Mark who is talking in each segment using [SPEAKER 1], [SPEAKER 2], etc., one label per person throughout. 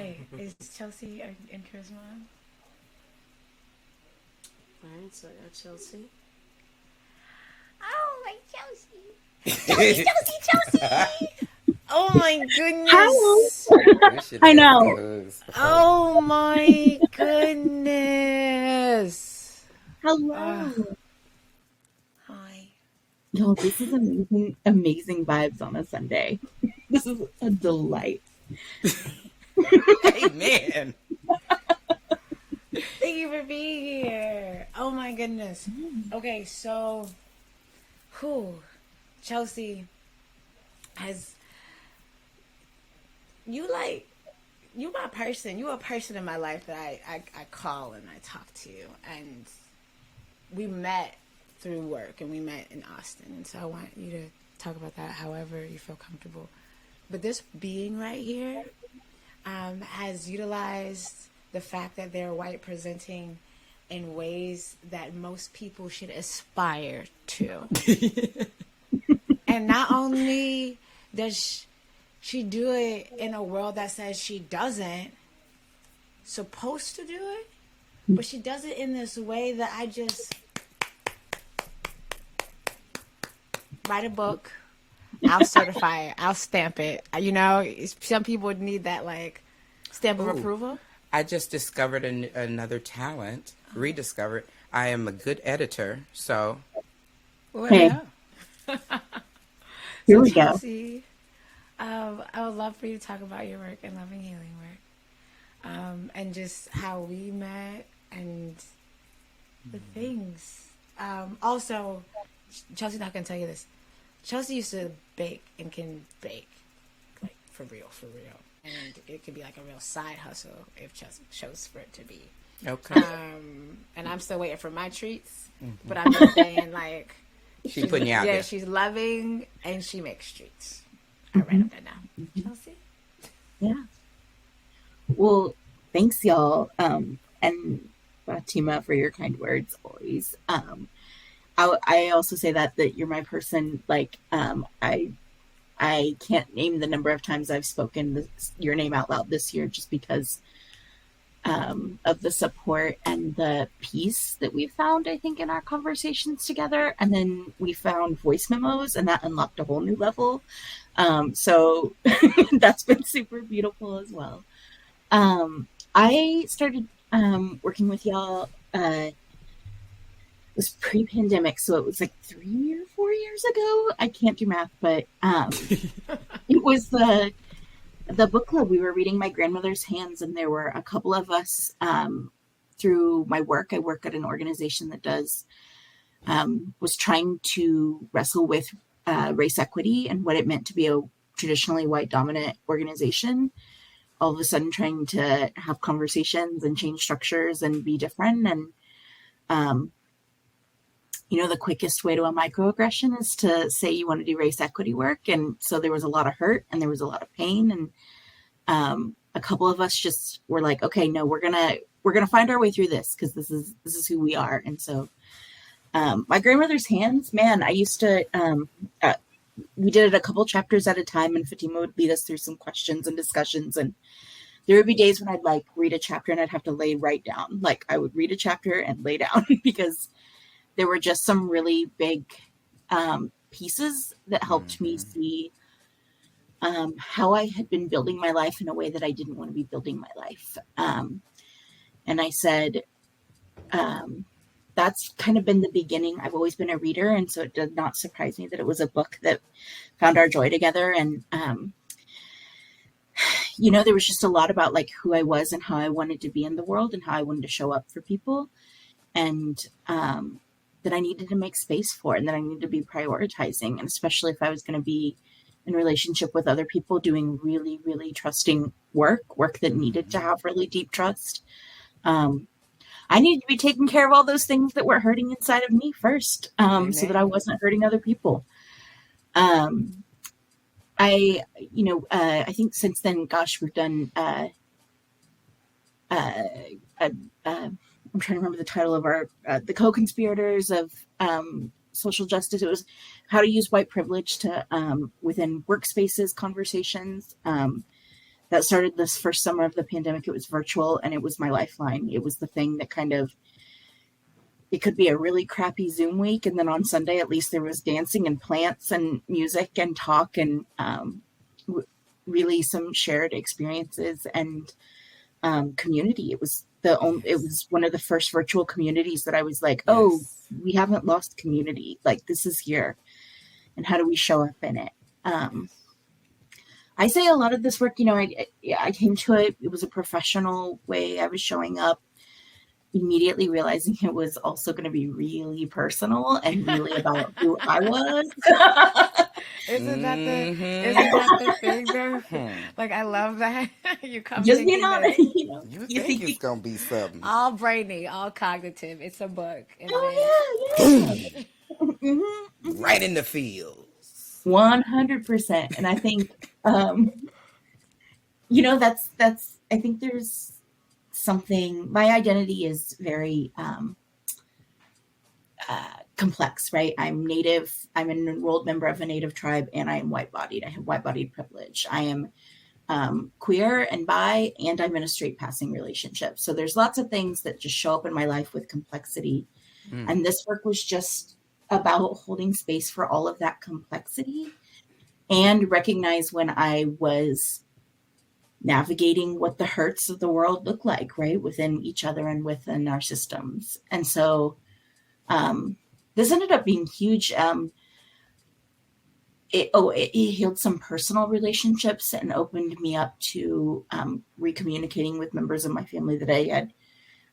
[SPEAKER 1] right. Is Chelsea and Charisma on?
[SPEAKER 2] All right, so I got Chelsea.
[SPEAKER 1] Oh, my Chelsea. Chelsea, Chelsea, Chelsea. Oh, my
[SPEAKER 3] Hello.
[SPEAKER 1] goodness.
[SPEAKER 3] I know.
[SPEAKER 1] Oh, my goodness.
[SPEAKER 3] Hello.
[SPEAKER 1] Hi.
[SPEAKER 3] Yo, this is amazing, amazing vibes on a Sunday. This is a delight.
[SPEAKER 1] Amen. Thank you for being here. Oh, my goodness. Okay, so, Chelsea has, you my person. You a person in my life that I call and I talk to. And we met through work and we met in Austin. And so I want you to talk about that however you feel comfortable. But this being right here has utilized the fact that they're white presenting in ways that most people should aspire to. And not only does she do it in a world that says she doesn't supposed to do it, but she does it in this way that I just write a book, I'll certify it, I'll stamp it. You know, some people need that like stamp of approval.
[SPEAKER 4] I just discovered another talent, rediscovered. I am a good editor, so.
[SPEAKER 3] Hey. Here we
[SPEAKER 1] Chelsea, I would love for you to talk about your work and loving healing work, and just how we met and the things. Also, Chelsea's not gonna tell you this. Chelsea used to bake and can bake, like for real, and it could be like a real side hustle if Chelsea chose for it to be.
[SPEAKER 4] Okay.
[SPEAKER 1] And I'm still waiting for my treats, but I'm just saying like.
[SPEAKER 4] She's putting you out there.
[SPEAKER 1] Yeah, she's loving and she makes treats. I write up that now. Chelsea?
[SPEAKER 3] Yeah. Well, thanks y'all. And Fatima for your kind words always. I also say that you're my person. Like, I can't name the number of times I've spoken your name out loud this year just because of the support and the peace that we found, I think, in our conversations together. And then we found voice memos and that unlocked a whole new level. So that's been super beautiful as well. I started working with y'all, it was pre-pandemic, so it was like 3 or 4 years ago. I can't do math, but it was the book club. We were reading My Grandmother's Hands, and there were a couple of us through my work. I work at an organization that was trying to wrestle with race equity and what it meant to be a traditionally white dominant organization. All of a sudden trying to have conversations and change structures and be different. And, the quickest way to a microaggression is to say you want to do race equity work. And so there was a lot of hurt and there was a lot of pain. And a couple of us just were like, okay, no, we're gonna find our way through this because this is who we are. And so My Grandmother's Hands, man, I used to, we did it a couple chapters at a time, and Fatima would lead us through some questions and discussions. And there would be days when I'd like read a chapter and I'd have to lay right down. Like I would read a chapter and lay down because there were just some really big pieces that helped me see how I had been building my life in a way that I didn't want to be building my life. And I said, that's kind of been the beginning. I've always been a reader. And so it did not surprise me that it was a book that found our joy together. And, there was just a lot about like who I was and how I wanted to be in the world and how I wanted to show up for people. And that I needed to make space for and that I needed to be prioritizing. And especially if I was going to be in relationship with other people doing really, really trusting work that needed to have really deep trust. I needed to be taking care of all those things that were hurting inside of me first, so that I wasn't hurting other people. I think since then, gosh, we've done, I'm trying to remember the title of our, the co-conspirators of social justice. It was how to use white privilege to, within workspaces conversations, that that started this first summer of the pandemic. It was virtual, and it was my lifeline. It was the thing that kind of, it could be a really crappy Zoom week, and then on Sunday at least there was dancing and plants and music and talk and really some shared experiences and community. It was it was one of the first virtual communities that I was like, oh,
[SPEAKER 4] Yes.
[SPEAKER 3] we haven't lost community. Like, this is here, and how do we show up in it? I say a lot of this work, I came to it. It was a professional way I was showing up, immediately realizing it was also going to be really personal and really about who I was.
[SPEAKER 1] Isn't that
[SPEAKER 4] Mm-hmm.
[SPEAKER 1] the thing though? Like, I love that you come
[SPEAKER 3] Just,
[SPEAKER 1] thinking this
[SPEAKER 4] You
[SPEAKER 3] you
[SPEAKER 4] think
[SPEAKER 3] think you,
[SPEAKER 4] it's gonna be something?
[SPEAKER 1] all brainy, all cognitive. It's a book, and then
[SPEAKER 3] oh yeah, yeah.
[SPEAKER 4] Right in the fields.
[SPEAKER 3] 100%. And I think, that's, I think there's something, my identity is very complex, right? I'm Native, I'm an enrolled member of a Native tribe, and I am white bodied. I have white bodied privilege. I am queer and bi, and I'm in a straight passing relationship. So there's lots of things that just show up in my life with complexity. And this work was just about holding space for all of that complexity and recognize when I was navigating what the hurts of the world look like, right, within each other and within our systems. And so this ended up being huge. It healed some personal relationships and opened me up to recommunicating with members of my family that I had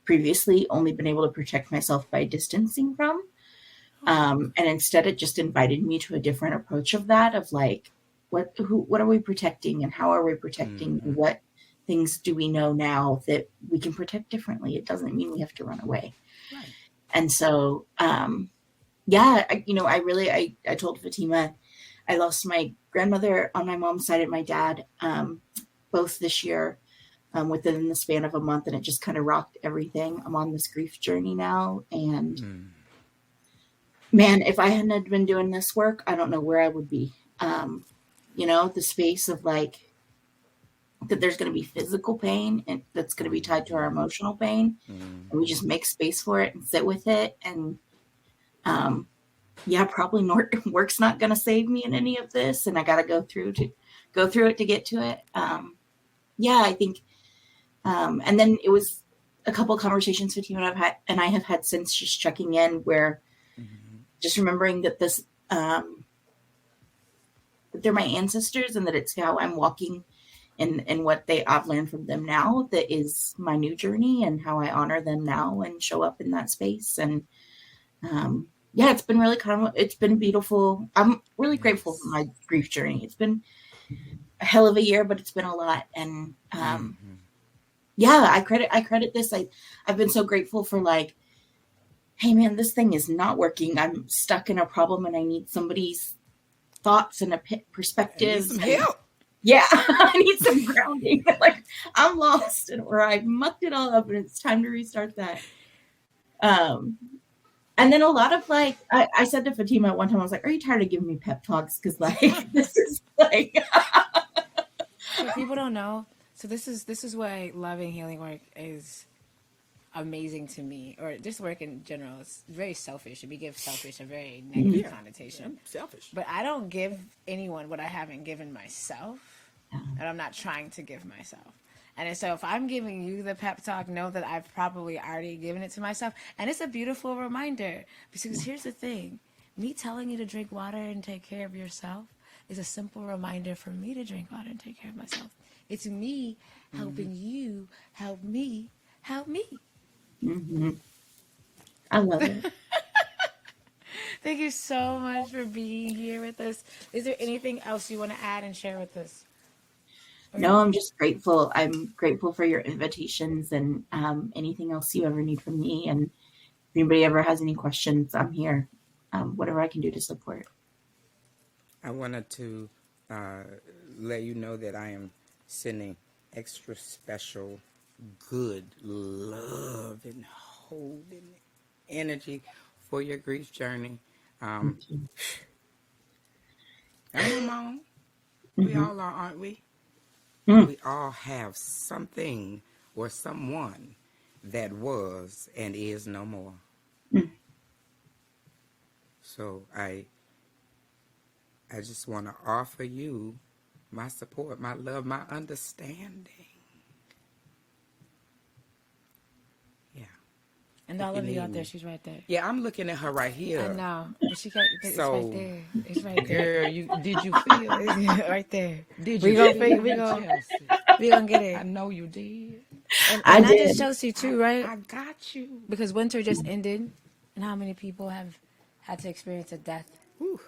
[SPEAKER 3] previously only been able to protect myself by distancing from. And instead, it just invited me to a different approach of that, of like, what are we protecting, and how are we protecting, and what things do we know now that we can protect differently? It doesn't mean we have to run away.
[SPEAKER 4] Right.
[SPEAKER 3] And so, I told Fatima, I lost my grandmother on my mom's side and my dad, both this year, within the span of a month, and it just kind of rocked everything. I'm on this grief journey now, and man, if I hadn't been doing this work, I don't know where I would be. The space of like, that there's going to be physical pain, and that's going to be tied to our emotional pain, and we just make space for it and sit with it. And probably work's not going to save me in any of this, and I got to go through it to get to it. I think, and then it was a couple of conversations with you and I have had since, just checking in, where just remembering that this, that they're my ancestors, and that it's how I'm walking and what I've learned from them now that is my new journey, and how I honor them now and show up in that space. And it's been really it's been beautiful. I'm really grateful for my grief journey. It's been a hell of a year, but it's been a lot. And I credit this. I've been so grateful for, like, hey man, this thing is not working. I'm stuck in a problem, and I need somebody's thoughts and perspectives.
[SPEAKER 4] Some help.
[SPEAKER 3] Yeah, I need some grounding. Like, I'm lost, or I mucked it all up, and it's time to restart that. And then a lot of, like, I said to Fatima one time, I was like, are you tired of giving me pep talks? Because, like, this is like...
[SPEAKER 1] So people don't know. So this is why loving healing work is amazing to me, or just work in general. It's very selfish. We give selfish a very negative connotation.
[SPEAKER 4] I'm selfish.
[SPEAKER 1] But I don't give anyone what I haven't given myself, and I'm not trying to give myself. And so if I'm giving you the pep talk, know that I've probably already given it to myself. And it's a beautiful reminder, because here's the thing. Me telling you to drink water and take care of yourself is a simple reminder for me to drink water and take care of myself. It's me helping you help me help me.
[SPEAKER 3] Mm-hmm. I love it.
[SPEAKER 1] Thank you so much for being here with us. Is there anything else you want to add and share with us?
[SPEAKER 3] No, I'm just grateful. I'm grateful for your invitations, and anything else you ever need from me. And if anybody ever has any questions, I'm here. Whatever I can do to support.
[SPEAKER 4] I wanted to let you know that I am sending extra special, good love and holding energy for your grief journey. I'm a mom. We all are, aren't we? We all have something or someone that was and is no more. So I just want to offer you my support, my love, my understanding. Yeah.
[SPEAKER 1] And
[SPEAKER 4] If
[SPEAKER 1] all
[SPEAKER 4] you
[SPEAKER 1] of you
[SPEAKER 4] need
[SPEAKER 1] out there,
[SPEAKER 4] me.
[SPEAKER 1] she's right there.
[SPEAKER 4] Yeah, I'm looking at her right here.
[SPEAKER 1] I know, but it's
[SPEAKER 4] So,
[SPEAKER 1] right there. It's right there.
[SPEAKER 4] girl, did you feel it?
[SPEAKER 1] Right there.
[SPEAKER 4] Did
[SPEAKER 1] We
[SPEAKER 4] you
[SPEAKER 1] gonna
[SPEAKER 4] feel
[SPEAKER 1] we
[SPEAKER 4] it,
[SPEAKER 1] gonna
[SPEAKER 4] Chelsea?
[SPEAKER 1] we gonna get
[SPEAKER 4] I
[SPEAKER 1] it.
[SPEAKER 4] know you did.
[SPEAKER 1] And
[SPEAKER 3] I
[SPEAKER 1] not just
[SPEAKER 3] did.
[SPEAKER 1] Chelsea too, right?
[SPEAKER 4] I got you.
[SPEAKER 1] Because winter just ended, and how many people have had to experience a death,
[SPEAKER 4] Whew.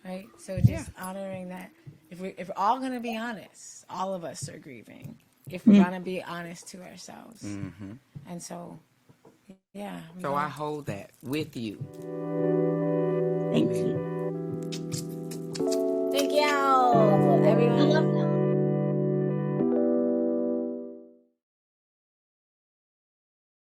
[SPEAKER 1] right? So just honoring that. If we're all gonna be honest, all of us are grieving. If we're gonna be honest to ourselves, and so, yeah.
[SPEAKER 4] So I hold that with you.
[SPEAKER 3] Thank you.